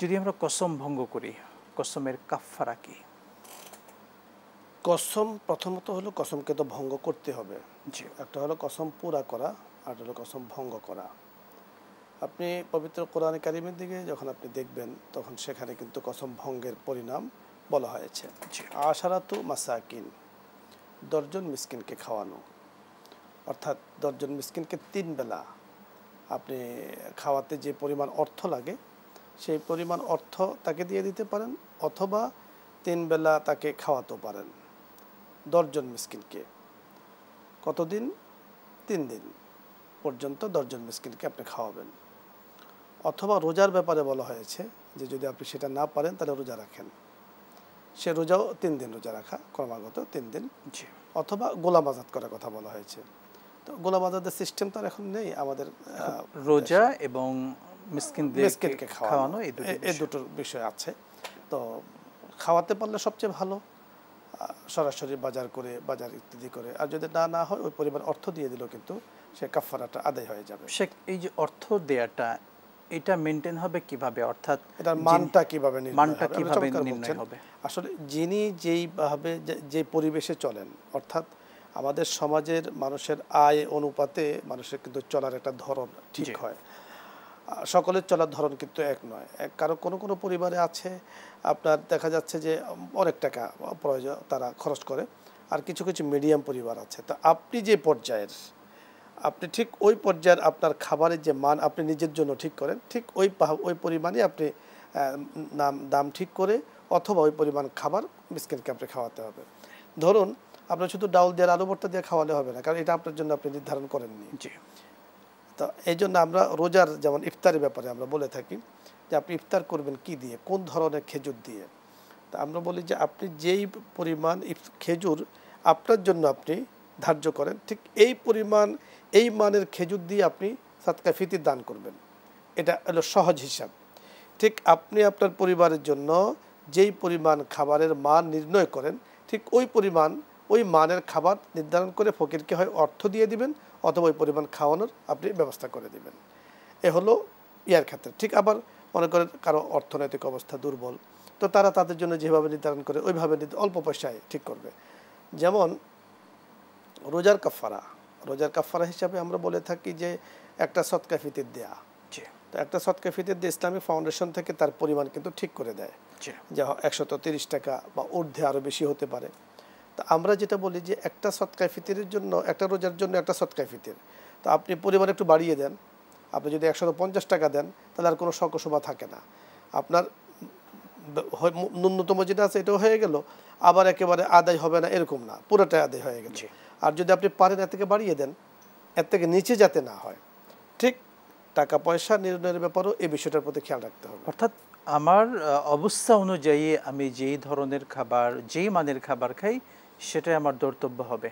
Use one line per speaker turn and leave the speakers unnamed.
যদি আমরা কসম ভঙ্গ করি, কসমের কাফফারা কি?
কসম প্রথমত হলো কসমকে তো ভঙ্গ করতে হবে।
জি।
একটা হলো কসম পুরা করা, আর হলো কসম ভঙ্গ করা। আপনি পবিত্র কোরআনে কারিমের দিকে যখন আপনি দেখবেন তখন সেখানে কিন্তু কসম ভঙ্গের পরিণাম বলা হয়েছে।
জি।
আশারাতু মাসাকিন, 10 জন মিসকিনকে খাওয়ানো, অর্থাৎ 10 জন মিসকিনকে 3 বেলা আপনি খাওয়াতে যে পরিমাণ অর্থ লাগে সেই পরিমাণ অর্থ তাকে দিয়ে দিতে পারেন, অথবা 3 বেলা তাকে খাওয়াতেও পারেন 10 জন মিসকিনকে। কতদিন? 3 দিন পর্যন্ত 10 জন মিসকিনকে আপনি খাওয়াবেন। অথবা রোজার ব্যাপারে বলা হয়েছে যে যদি আপনি সেটা না পারেন তাহলে রোজা রাখেন, সে রোজাও 3 দিন রোজা রাখা, ক্রমাগত 3 দিন।
জি।
অথবা গোলাম আজাদ করার কথা বলা হয়েছে। তো গোলাম আজাদের সিস্টেম তো আর এখন নেই আমাদের
রোজা এবং
মিসকিনকে খাওয়ানো, এই দুটোর বিষয় আছে। তো খাওয়াতে পারলে সবচেয়ে ভালো, সরাসরি বাজার ইত্যাদি করে। আর যদি না হয় ওই পরিমাণ অর্থ দিয়ে দিলেও কিন্তু সে কাফারাটা আদায় হয়ে যাবে।
এই যে অর্থ দেয়াটা, এটা মেনটেন হবে কিভাবে? অর্থাৎ
এটার মানটা কিভাবে
নির্ণয় হবে?
আসলে যিনি যে পরিবেশে চলেন, অর্থাৎ আমাদের সমাজের মানুষের আয় অনুপাতে মানুষের কিন্তু চলার একটা ধরন ঠিক হয়। সকলের চলার ধরন কিন্তু এক নয়। কারো কোনো পরিবারে আছে আপনার দেখা যাচ্ছে যে অনেক টাকা প্রয়োজন তারা খরচ করে, আর কিছু মিডিয়াম পরিবার আছে। তো আপনি যে পর্যায়ের, আপনি ঠিক ওই পর্যায়ের আপনার খাবারের যে মান আপনি নিজের জন্য ঠিক করেন, ঠিক ওই পরিমাণে আপনি দাম ঠিক করে অথবা ওই পরিমাণ খাবার মিসকিনকে আপনি খাওয়াতে হবে। ধরুন আপনার শুধু ডাউল দিয়ে আলু ভর্তা দিয়ে খাওয়ালে হবে না, কারণ এটা আপনার জন্য আপনি নির্ধারণ করেননি। তো এই জন্য আমরা রোজার যেমন ইফতারের ব্যাপারে আমরা বলে থাকি যে আপনি ইফতার করবেন কি দিয়ে, কোন ধরনের খেজুর দিয়ে। তা আমরা বলি যে আপনি যেই পরিমাণ খেজুর আপনার জন্য আপনি ধার্য করেন, ঠিক এই পরিমাণ এই মানের খেজুর দিয়ে আপনি সাদকা ফিতির দান করবেন। এটা হলো সহজ হিসাব। ঠিক আপনি আপনার পরিবারের জন্য যেই পরিমাণ খাবারের মান নির্ণয় করেন, ঠিক ওই মানের খাবার নির্ধারণ করে ফকিরকে হয় অর্থ দিয়ে দিবেন, অথবা ওই পরিমাণ খাওয়ানোর আপনি ব্যবস্থা করে দিবেন। এ হলো ইয়ার ক্ষেত্রে। ঠিক আবার মনে করেন কারো অর্থনৈতিক অবস্থা দুর্বল, তো তারা তাদের জন্য যেভাবে নির্ধারণ করে ওইভাবে অল্প পয়সায় ঠিক করবে। যেমন রোজার কাফারা হিসাবে আমরা বলে থাকি যে একটা সদকা ফিতির দেয়া। তো একটা সদকা ফিতির দিয়ে ইসলামিক ফাউন্ডেশন থেকে তার পরিমাণ কিন্তু ঠিক করে দেয়, যে 130 টাকা বা ঊর্ধ্বে আরও বেশি হতে পারে। তো আমরা যেটা বলি যে একটা সদকা ফিতিরের জন্য, একটা রোজার জন্য একটা সদকা ফিতির, তো আপনি পরিমাণ একটু বাড়িয়ে দেন। আপনি যদি 150 টাকা দেন তাহলে আর কোনো শোভা থাকে না। আপনার ন্যূনতম যেটা আছে এটাও হয়ে গেল, আবার একেবারে আদায় হবে না এরকম না, পুরোটাই আদায় হয়ে গেছে। আর যদি আপনি পারেন এর থেকে বাড়িয়ে দেন, এর থেকে নিচে যাতে না হয়। ঠিক টাকা পয়সা নির্ণয়ের ব্যাপারেও এই বিষয়টার প্রতি খেয়াল রাখতে হবে।
অর্থাৎ আমার অবস্থা অনুযায়ী আমি যেই ধরনের খাবার, যেই মানের খাবার খাই, সেটাই আমার ধর্তব্য হবে।